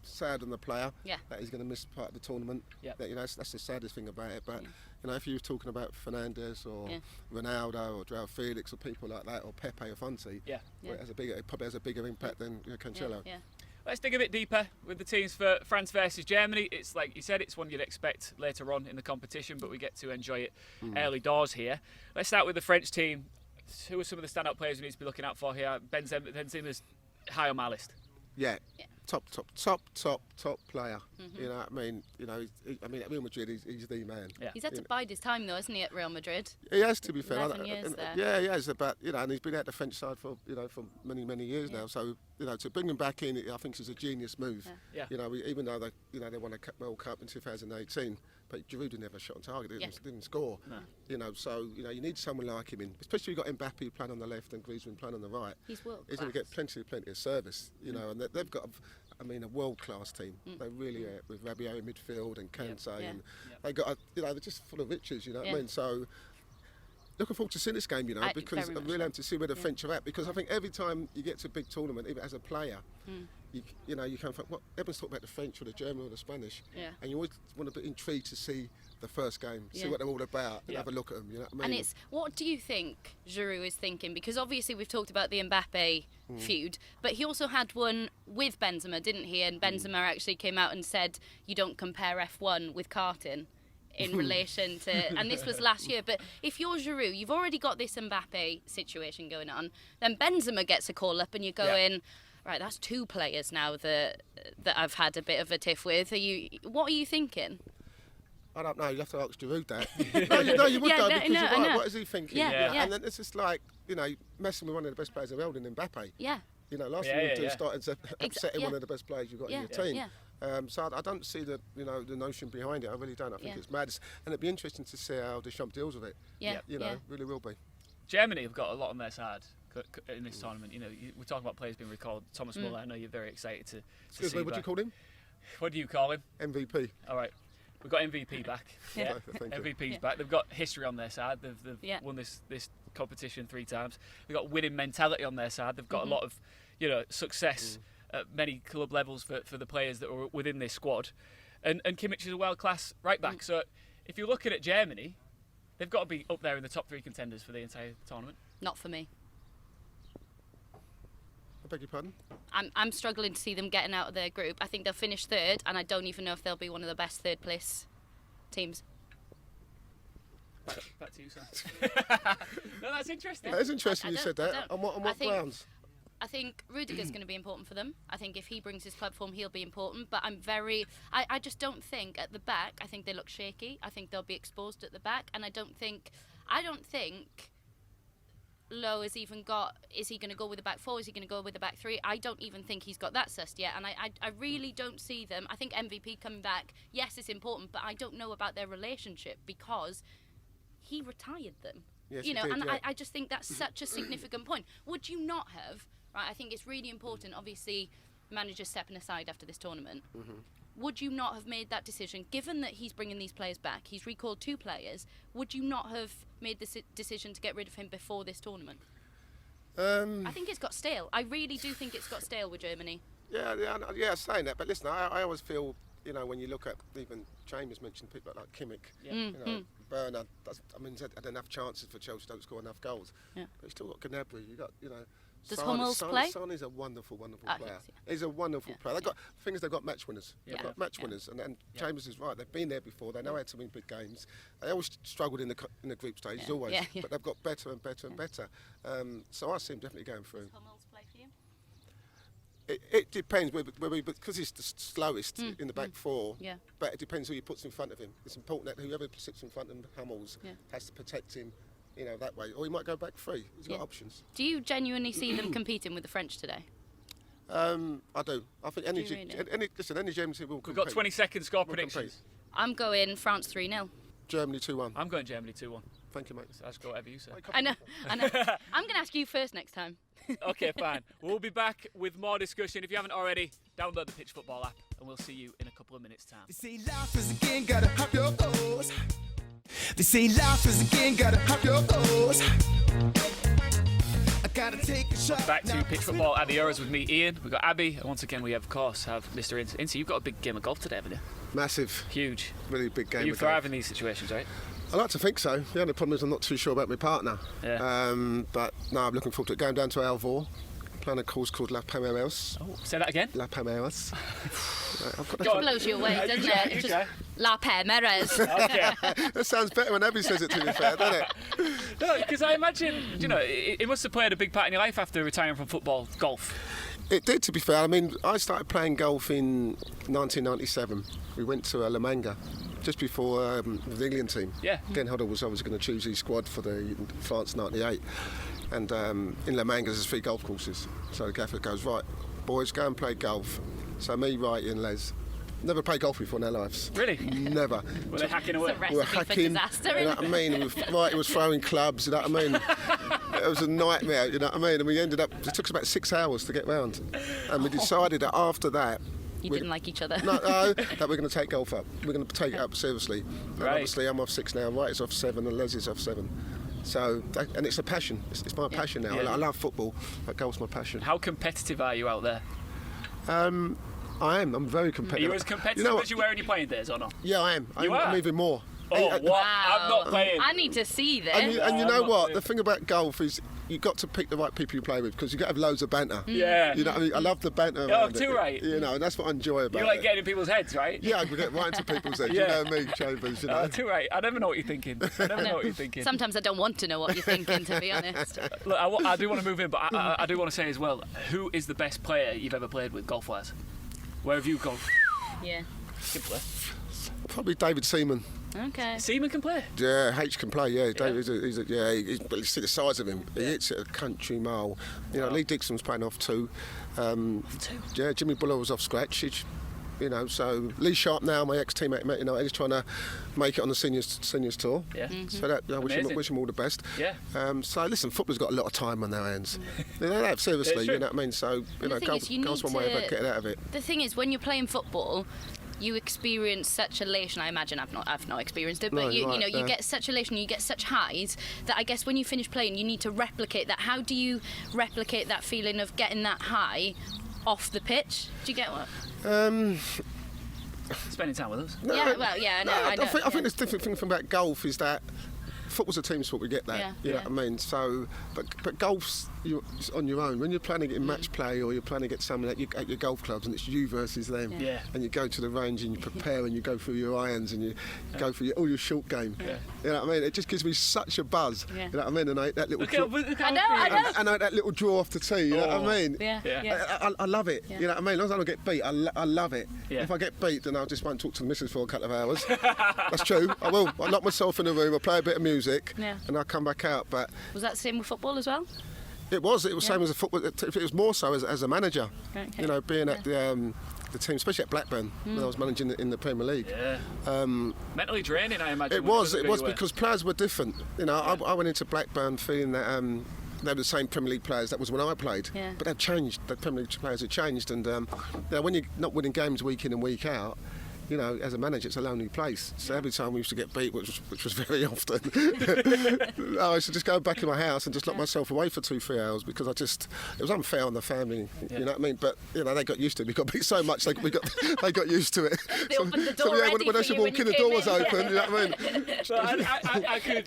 sad on the player that he's going to miss part of the tournament. Yeah. That's the saddest thing about it. But if you were talking about Fernandes or Ronaldo or Joao Felix or people like that, or Pepe or Fonte, it probably has a bigger impact than Cancelo. Yeah. Let's dig a bit deeper with the teams for France versus Germany. It's like you said, it's one you'd expect later on in the competition, but we get to enjoy it early doors here. Let's start with the French team. Who are some of the standout players we need to be looking out for here? Benzema's high on my list. Yeah. Top player. You know what I mean? At Real Madrid, he's the man. Yeah. He's had to bide his time though, hasn't he, at Real Madrid? He has, to be fair. 11 years there. Yeah, he has. And he's been at the French side for many years now. So to bring him back in, I think is a genius move. Yeah. Even though they won a World Cup in 2018, but Giroud never shot on target. Didn't score. No. So you need someone like him in, especially you've got Mbappe playing on the left and Griezmann playing on the right. He's world He's going to get plenty of service. And they've got a world-class team. They really are, with Rabiot in midfield and Kante, and they got they're just full of riches. You know what I mean? So looking forward to seeing this game. Because I really am to see where the French are at. Because I think every time you get to a big tournament, even as a player, you can think, everyone's talking about the French or the German or the Spanish, and you always want to be intrigued to see the first game, see what they're all about, and have a look at them. You know what I mean? And what do you think Giroud is thinking? Because obviously we've talked about the Mbappe feud, but he also had one with Benzema, didn't he? And Benzema actually came out and said, you don't compare F1 with karting in relation to, and this was last year, but if you're Giroud, you've already got this Mbappe situation going on, then Benzema gets a call up and you're going, right, that's 2 players now that I've had a bit of a tiff with. What are you thinking? I don't know. You have to ask Giroud that. no, you would though, because you're right. What is he thinking? Yeah. And then it's just like messing with one of the best players in the world in Mbappe. Yeah. Last thing you do is start upsetting one of the best players you've got in your team. Yeah. So I don't see the notion behind it. I really don't. I think it's madness, and it'd be interesting to see how Deschamps deals with it. Really will be. Germany have got a lot on their side in this tournament. We're talking about players being recalled. Thomas Muller, I know you're very excited to Excuse see. me, what do you call him? What do you call him? MVP. All right. We've got MVP back. Yeah. Thank you. MVP's back. They've got history on their side. They've won this competition 3 times. They've got winning mentality on their side. They've got a lot of success at many club levels for the players that are within this squad. And Kimmich is a world-class right back. So if you're looking at Germany, they've got to be up there in the top 3 contenders for the entire tournament. Not for me. I beg your pardon? I'm struggling to see them getting out of their group. I think they'll finish 3rd, and I don't even know if they'll be one of the best 3rd place teams. Back to you, sir. No, that's interesting. It's interesting you said that. On what grounds? I think Rudiger's going to be important for them. I think if he brings his club form, he'll be important. But I just don't think at the back. I think they look shaky. I think they'll be exposed at the back, and I don't think Lowe has even got. Is he going to go with the back four? Is he going to go with the back three? I don't even think he's got that sussed yet, and I really don't see them. I think MVP coming back, yes, it's important, but I don't know about their relationship because he retired them. Yes, you know, he did, and yeah. I just think that's such a significant point. Would you not have? Right, I think it's really important. Obviously, managers stepping aside after this tournament. Would you not have made that decision, given that he's bringing these players back? He's recalled 2 players. Would you not have made this decision to get rid of him before this tournament? I think it's got stale. I really do think it's got stale with Germany. Yeah, saying that. But listen, I always feel, you know, when you look at even Chambers mentioned people like Kimmich, you know, Bernard. I mean, had enough chances for Chelsea, don't score enough goals. Yeah. But you still got Gnabry. You got, you know. Does Hummels play? Son is a wonderful player. He's a wonderful player. They've got match winners. They've got match winners, and Chambers is right. They've been there before. They know how to win big games. They always struggled in the group stages, always. But they've got better and better and better. So I see him definitely going through. Does Hummels play for you? It depends, because he's the slowest in the back four. Yeah. But it depends who he puts in front of him. It's important that whoever sits in front of Hummels has to protect him. You know, that way, or he might go back free. He's got options. Do you genuinely see them competing with the French today? I do. I think any German team will compete. We've got 20 seconds score predictions. I'm going France 3-0. Germany 2-1. I'm going Germany 2-1. Thank you, mate. I'll just go whatever you say. I know. I'm going to ask you first next time. Okay, fine. We'll be back with more discussion. If you haven't already, download the Pitch Football app, and we'll see you in a couple of minutes' time. They say life is a game, gotta have your goals. They say life is a game, gotta have your goals. I gotta take a shot. Back to Pitch Football at the Euros with me, Iain. We've got Abby, and once again we of course have Mr. Ince. Ince, you've got a big game of golf today, haven't you? Massive. Huge. Really big game You of thrive golf. in these situations, right? I like to think so. The only problem is I'm not too sure about my partner. Yeah. But no, I'm looking forward to it. Going down to Alvor, playing a course called La Palmeiras. Oh, say that again. La Palmeiras. Go on. Blows you away, doesn't it? It's just La Palmeiras. Okay. That sounds better when Abby says it, to be fair, doesn't it? No, because I imagine, you know, it must have played a big part in your life after retiring from football, golf. It did, to be fair. I mean, I started playing golf in 1997. We went to La Manga just before the England team. Yeah. Glenn Hoddle was obviously going to choose his squad for the France 98. And in La Manga there's 3 golf courses. So the gaffer goes, right, boys, go and play golf. So me, Righty and Les, never played golf before in our lives. Really? Never. Were they hacking away? It's a We were recipe for hacking, disaster. you know what I mean? Righty was throwing clubs, you know what I mean? It was a nightmare, you know what I mean? And we ended up, it took us about 6 hours to get round. And we decided that after that, You didn't like each other. No, that we're going to take golf up. We're going to take it up seriously. And Right. obviously, I'm off 6 now. Right is off 7, and Les is off 7. So, and it's a passion. It's my passion now. Yeah. I love football, but golf's my passion. How competitive are you out there? I am. I'm very Are competitive. you as competitive You know what? as you were in your playing days or not? Yeah, I am. You are? I'm even more. Oh, And- what? I'm not playing. I need to see this. And you I'm know not what? playing. The thing about golf is you've got to pick the right people you play with because you've got to have loads of banter. Yeah. You know what I mean? I love the banter. Oh, around too it. right. You know, and that's what I enjoy about You like it. getting in people's heads, right? Yeah, I can get right into people's heads. Yeah. You know me, Chambers, you know. Too right. I never know what you're thinking. I never know what you're thinking. Sometimes I don't want to know what you're thinking, to be honest. Look, I do want to move in, but I do want to say as well, who is the best player you've ever played with golf-wise? Where have you gone? Yeah. Can play. Probably David Seaman. Okay. Seaman can play. Yeah, H can play. Yeah, David. But you see the size of him. He hits it a country mile. You know, Lee Dixon's playing off 2. Yeah, Jimmy Buller was off scratch. You know, so Lee Sharp now, my ex-teammate, you know, he's trying to make it on the seniors tour. Yeah. So that I wish him all the best. Yeah. So listen, football's got a lot of time on their hands. You know that seriously. It's true. You know what I mean? So you know, thing is, you golf's need one way to- of getting out of it. The thing is, when you're playing football, you experience such elation. I imagine I've not experienced it, but No, you right, know, you yeah. get such elation, you get such highs that I guess when you finish playing, you need to replicate that. How do you replicate that feeling of getting that high off the pitch? Do you get what? Spending time with us. Yeah, well, yeah, I know. I think the different thing about golf is that football's a team sport. We get that. Yeah, You know what I mean? So, but golf's on your own. When you're planning to get in match play or you're planning to get someone at your golf clubs and it's you versus them, and you go to the range and you prepare and you go through your irons and you go through all your short game. You know what I mean? It just gives me such a buzz. You know what I mean? And that little I know. and that little draw off the tee. You know what I mean? I love it. Yeah. You know what I mean? As long as I don't get beat, I love it. If I get beat, then I just won't talk to the missus for a couple of hours. That's true. I will. I lock myself in the room. I play a bit of music, and I come back out. But was that the same with football as well? it was same as a football. It was more so as a manager. Okay. You know, being at the team, especially at Blackburn when I was managing in the Premier League. Mentally draining, I imagine. It was because players were different. You know, I went into Blackburn feeling that. They were the same Premier League players that was when I played, but they've changed. The Premier League players have changed, and when you're not winning games week in and week out, you know, as a manager, it's a lonely place. So every time we used to get beat, which was very often, I used to just go back in my house and just lock myself away for 2-3 hours because it was unfair on the family. You know what I mean? But you know, they got used to it. We got beat so much, they got used to it. They opened the door ready when I should walk in, the door was open. You know what I mean? Well, I could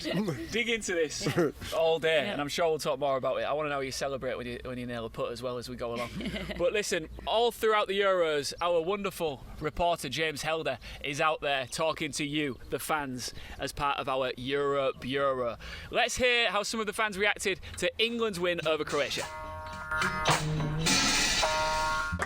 dig into this all day, and I'm sure we'll talk more about it. I want to know how you celebrate when you nail a putt as well as we go along. But listen, all throughout the Euros, our wonderful reporter James Helder is out there talking to you, the fans, as part of our Euro Bureau. Let's hear how some of the fans reacted to England's win over Croatia.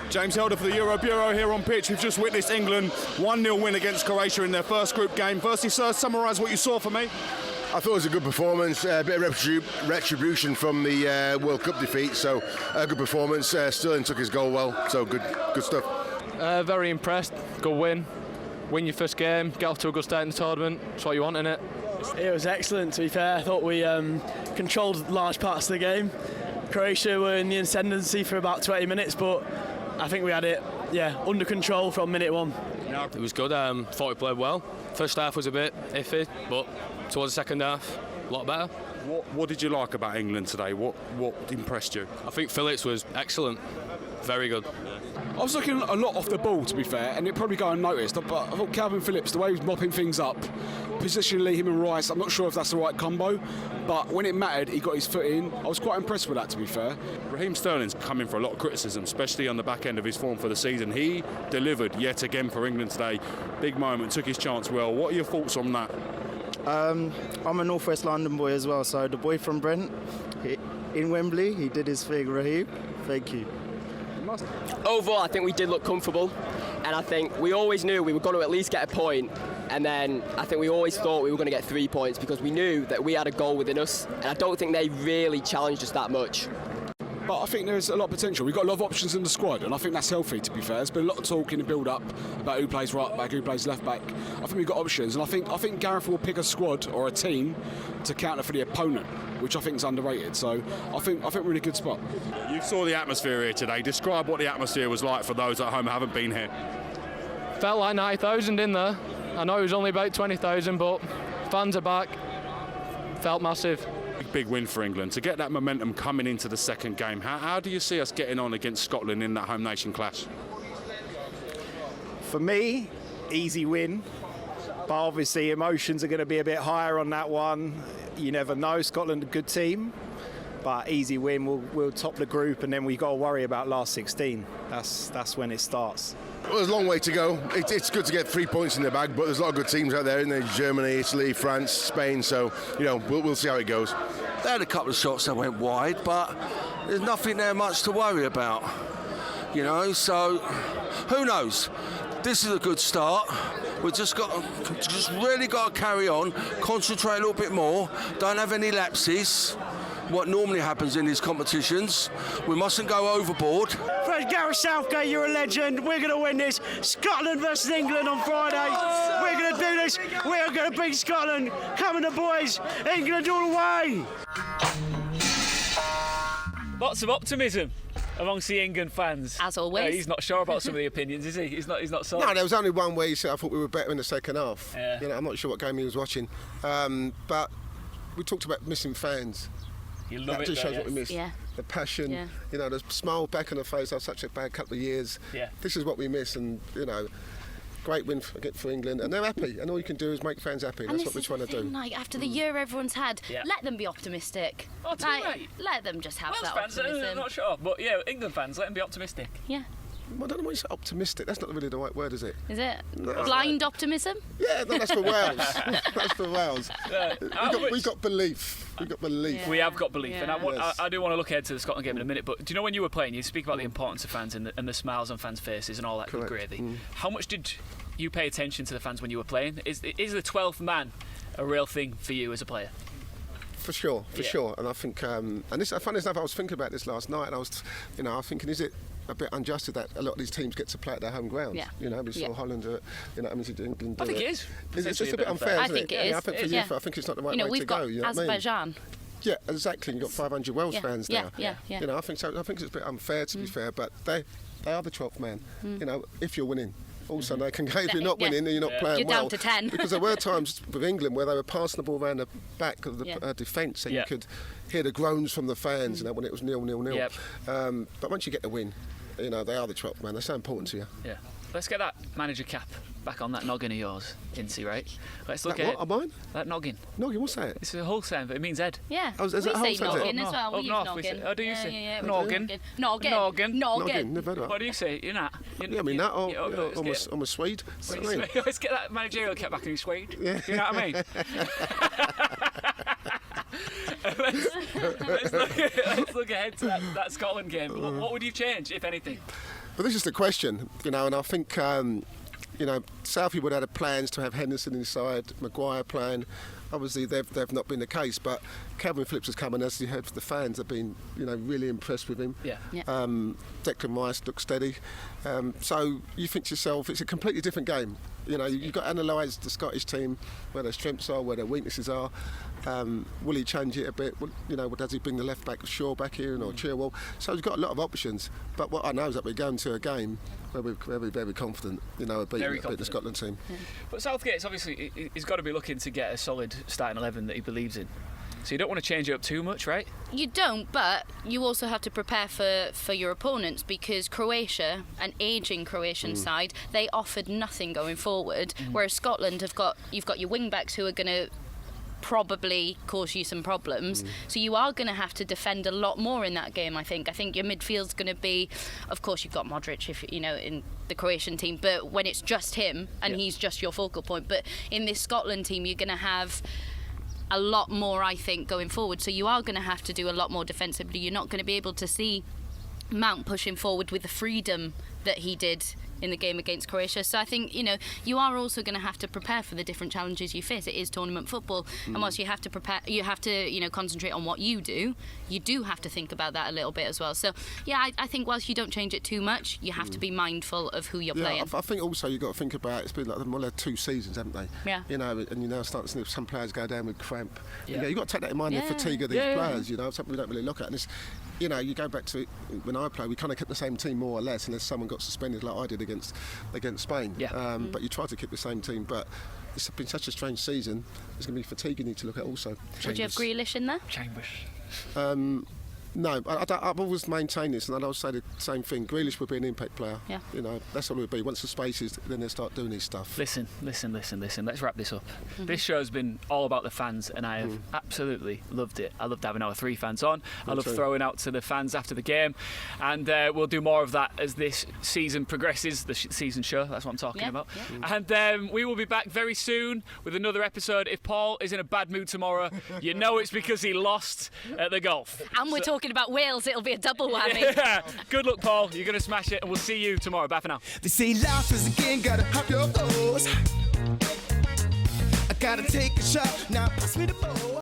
James Helder for the Euro Bureau here on pitch. We've just witnessed England 1-0 win against Croatia in their first group game. Firstly, sir, summarise what you saw for me. I thought it was a good performance, a bit of retribution from the World Cup defeat, so a good performance. Sterling took his goal well, so good stuff. Very impressed, good win your first game, get off to a good start in the tournament, that's what you want, innit? It was excellent, to be fair. I thought we controlled large parts of the game. Croatia were in the ascendancy for about 20 minutes, but I think we had it under control from minute one. It was good, thought we played well. First half was a bit iffy, but towards the second half, a lot better. What did you like about England today? What impressed you? I think Phillips was excellent, very good. I was looking a lot off the ball, to be fair, and it probably go unnoticed, but I thought Calvin Phillips, the way he was mopping things up, positionally him and Rice, I'm not sure if that's the right combo, but when it mattered, he got his foot in. I was quite impressed with that, to be fair. Raheem Sterling's coming for a lot of criticism, especially on the back end of his form for the season. He delivered yet again for England today. Big moment, took his chance well. What are your thoughts on that? I'm a North West London boy as well, so the boy from Brent, in Wembley, he did his thing, Raheem. Thank you. Overall, I think we did look comfortable, and I think we always knew we were going to at least get a point, and then I think we always thought we were going to get 3 points because we knew that we had a goal within us, and I don't think they really challenged us that much. But I think there's a lot of potential. We've got a lot of options in the squad, and I think that's healthy, to be fair. There's been a lot of talk in the build-up about who plays right back, who plays left back. I think we've got options, and I think Gareth will pick a squad or a team to counter for the opponent, which I think is underrated. So I think we're in a good spot. You saw the atmosphere here today. Describe what the atmosphere was like for those at home who haven't been here. Felt like 90,000 in there. I know it was only about 20,000, but fans are back. Felt massive. Big win for England. To get that momentum coming into the second game, how do you see us getting on against Scotland in that home nation clash? For me, easy win, but obviously emotions are going to be a bit higher on that one. You never know. Scotland a good team, but easy win. We'll top the group, and then we've got to worry about last 16. That's when it starts. Well, there's a long way to go. It's good to get 3 points in the bag, but there's a lot of good teams out there, isn't there? Germany, Italy, France, Spain. So, you know, we'll see how it goes. They had a couple of shots that went wide, but there's nothing there much to worry about. You know, so who knows? This is a good start. We've just really got to carry on, concentrate a little bit more, don't have any lapses. What normally happens in these competitions. We mustn't go overboard. Fred Gareth Southgate, you're a legend. We're going to win this. Scotland versus England on Friday. We're going to do this. We're going to beat Scotland. Come on, the boys. England all the way. Lots of optimism amongst the England fans. As always. He's not sure about some of the opinions, is he? He's not sold. No, there was only one way he said I thought we were better in the second half. Yeah. You know, I'm not sure what game he was watching. But we talked about missing fans. You love that just shows what we miss. Yeah. The passion, Yeah. you know, the smile back on the face after such a bad couple of years. Yeah. This is what we miss, and you know, great win for England, and they're happy. And all you can do is make fans happy. And That's what we're trying to do. Like after the year everyone's had, let them be optimistic. Oh, right. Let them just have Welsh that fans, optimism. I'm not sure, but yeah, England fans, let them be optimistic. Yeah. I don't know why you say optimistic. That's not really the right word, is it? Is it? No. Blind optimism? Yeah, no, that's for Wales. That's for Wales. We've got belief. We've got belief. We have got belief, and Yes. I do want to look ahead to the Scotland game in a minute. But do you know when you were playing, you speak about the importance of fans and the smiles on fans' faces and all that good gravy. How much did you pay attention to the fans when you were playing? Is the 12th man a real thing for you as a player? For sure. And I think, and this, funny enough, I was thinking about this last night, and I was thinking, is it a bit unjust that a lot of these teams get to play at their home grounds? Yeah. You know, we saw Holland do it. You know, I mean, England do I think it. it is. It's just a bit unfair, isn't I think it is. Yeah, I think for you, I think it's not the right way to we've go. got You know what I mean? Azerbaijan. Yeah, exactly. You've got 500 Welsh fans now. Yeah. You know, I think so. I think it's a bit unfair, to be fair, but they are the 12th man. You know, if you're winning. Also, they can go if you're not winning and you're not playing You're well. down to 10. Because there were times with England where they were passing the ball around the back of the defence, and you could hear the groans from the fans. You know, when it was 0-0. Yep. But once you get the win, you know, they are the 12th man. They're so important to you. Yeah. Let's get that manager cap back on that noggin of yours, Ince, right? Let's look That at what? Mine? that noggin. Noggin, what's that? It's a whole sound, but it means head. Yeah. Oh, is we that how say it says it? noggin as well. We Up use north, we noggin. say. Oh, do you say? Yeah, Noggin. Noggin. Noggin. Noggin, never heard of that. What do you say? You're not. Yeah, I mean that. I'm a Swede. Let's get that managerial cap back in your Swede. Yeah. You know what I mean? let's look ahead to that Scotland game. What would you change, if anything? Well, this is the question, you know, and I think, you know, Southie would have had plans to have Henderson inside, Maguire playing. Obviously, they've not been the case, but Calvin Phillips has come, and as you heard from the fans, have been, you know, really impressed with him. Yeah. Declan Rice looks steady. So you think to yourself, it's a completely different game. You know, you've got to analyse the Scottish team, where their strengths are, where their weaknesses are. Will he change it a bit? You know, does he bring the left back Shaw back in or Chilwell? So he's got a lot of options. But what I know is that we're going to a game where we're very confident, you know, of beating the Scotland team. Yeah. But Southgate's obviously, he's got to be looking to get a solid starting 11 that he believes in. So you don't want to change it up too much, right? You don't, but you also have to prepare for your opponents, because Croatia, an ageing Croatian side, they offered nothing going forward, whereas Scotland you've got your wing backs who are going to probably cause you some problems. So you are going to have to defend a lot more in that game, I think. I think your midfield's going to be, of course, you've got Modric, if you know, in the Croatian team, but when it's just him and he's just your focal point. But in this Scotland team, you're going to have a lot more, I think, going forward. So you are going to have to do a lot more defensively. You're not going to be able to see Mount pushing forward with the freedom that he did in the game against Croatia. So I think, you know, you are also going to have to prepare for the different challenges you face. It is tournament football, and whilst you have to prepare, you have to, you know, concentrate on what you do have to think about that a little bit as well. So yeah, I think whilst you don't change it too much, you have to be mindful of who you're playing. I think also you've got to think about, it's been like they've had 2 seasons, haven't they? Yeah. You know, and you now start to see some players go down with cramp. Yeah. You've got to take that in mind, the fatigue of these players, you know, something we don't really look at. And it's, you know, you go back to when I played, we kind of kept the same team more or less, unless someone got suspended like I did against Spain. But you try to keep the same team, but it's been such a strange season. There's going to be fatigue you need to look at also. Would you have Grealish in there? Chambers. No, I've always maintained this, and I'd always say the same thing. Grealish would be an impact player. Yeah. You know, that's all it would be. Once the space is, then they start doing his stuff. Listen. Let's wrap this up. This show's been all about the fans, and I have absolutely loved it. I loved having our 3 fans on. I love throwing out to the fans after the game, and we'll do more of that as this season progresses. The season show, that's what I'm talking about. Yeah. And we will be back very soon with another episode. If Paul is in a bad mood tomorrow, you know it's because he lost at the golf. And we're talking about Wales, it'll be a double whammy. Yeah. Good luck, Paul. You're going to smash it, and we'll see you tomorrow. Bye for now. They say life is a game, gotta hop your hose. I gotta take a shot, now pass me the ball.